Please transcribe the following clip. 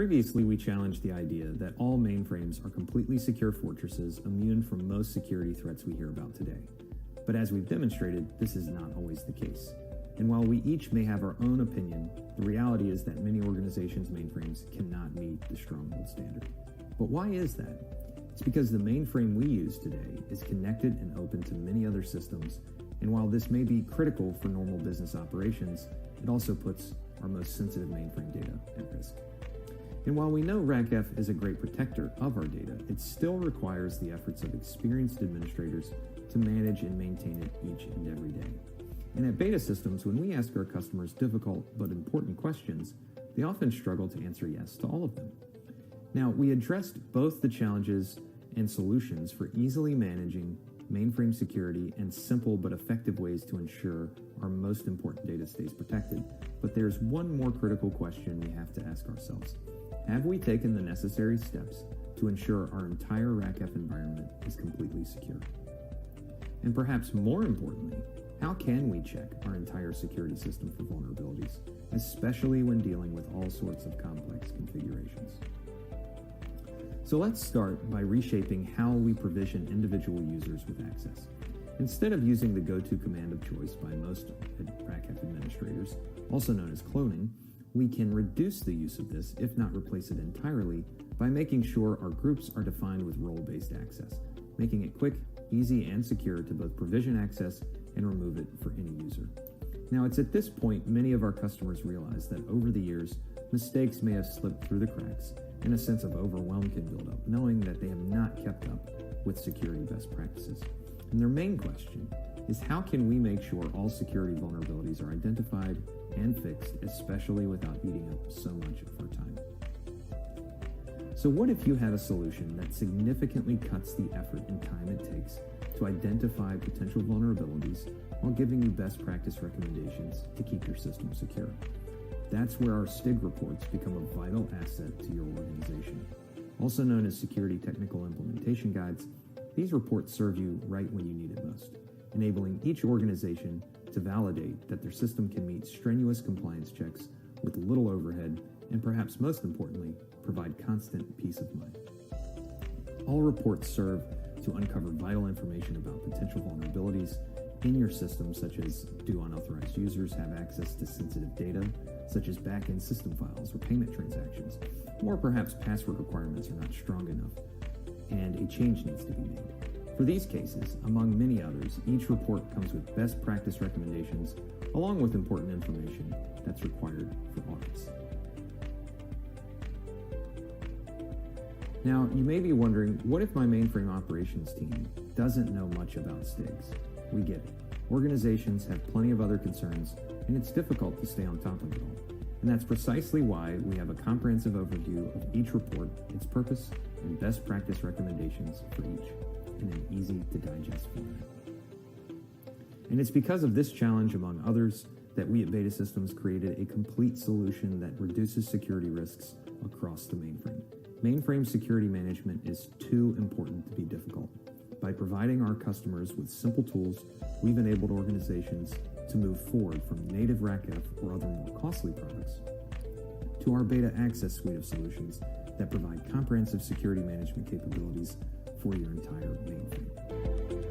Previously, we challenged the idea that all mainframes are completely secure fortresses immune from most security threats we hear about today. But as we've demonstrated, this is not always the case. And while we each may have our own opinion, the reality is that many organizations' mainframes cannot meet the Stronghold standard. But why is that? It's because the mainframe we use today is connected and open to many other systems, and while this may be critical for normal business operations, it also puts our most sensitive mainframe data at risk. And while we know RACF is a great protector of our data, it still requires the efforts of experienced administrators to manage and maintain it each and every day. And at Beta Systems, when we ask our customers difficult but important questions, they often struggle to answer yes to all of them. Now, we addressed both the challenges and solutions for easily managing mainframe security and simple but effective ways to ensure our most important data stays protected. But there's one more critical question we have to ask ourselves. Have we taken the necessary steps to ensure our entire RACF environment is completely secure? And perhaps more importantly, how can we check our entire security system for vulnerabilities, especially when dealing with all sorts of complex configurations? So let's start by reshaping how we provision individual users with access. Instead of using the go-to command of choice by most RACF administrators, also known as cloning, we can reduce the use of this, if not replace it entirely, by making sure our groups are defined with role-based access, making it quick, easy, and secure to both provision access and remove it for any user. Now, it's at this point many of our customers realize that over the years, mistakes may have slipped through the cracks and a sense of overwhelm can build up, knowing that they have not kept up with security best practices. And their main question is, how can we make sure all security vulnerabilities are identified and fixed, especially without eating up so much of our time? So what if you had a solution that significantly cuts the effort and time it takes to identify potential vulnerabilities while giving you best practice recommendations to keep your system secure? That's where our STIG reports become a vital asset to your organization. Also known as Security Technical Implementation Guides, these reports serve you right when you need it most, enabling each organization to validate that their system can meet strenuous compliance checks with little overhead, and perhaps most importantly, provide constant peace of mind. All reports serve to uncover vital information about potential vulnerabilities in your system, such as do unauthorized users have access to sensitive data, such as back-end system files or payment transactions, or perhaps password requirements are not strong enough and a change needs to be made. For these cases, among many others, each report comes with best practice recommendations along with important information that's required for audits. Now, you may be wondering, what if my mainframe operations team doesn't know much about STIGs? We get it. Organizations have plenty of other concerns, and it's difficult to stay on top of it all. And that's precisely why we have a comprehensive overview of each report, its purpose, and best practice recommendations for each, in an easy-to-digest format. And it's because of this challenge, among others, that we at Beta Systems created a complete solution that reduces security risks across the mainframe. Mainframe security management is too important to be difficult. By providing our customers with simple tools, we've enabled organizations to move forward from native RACF or other more costly products to our Beta Access suite of solutions that provide comprehensive security management capabilities for your entire mainframe.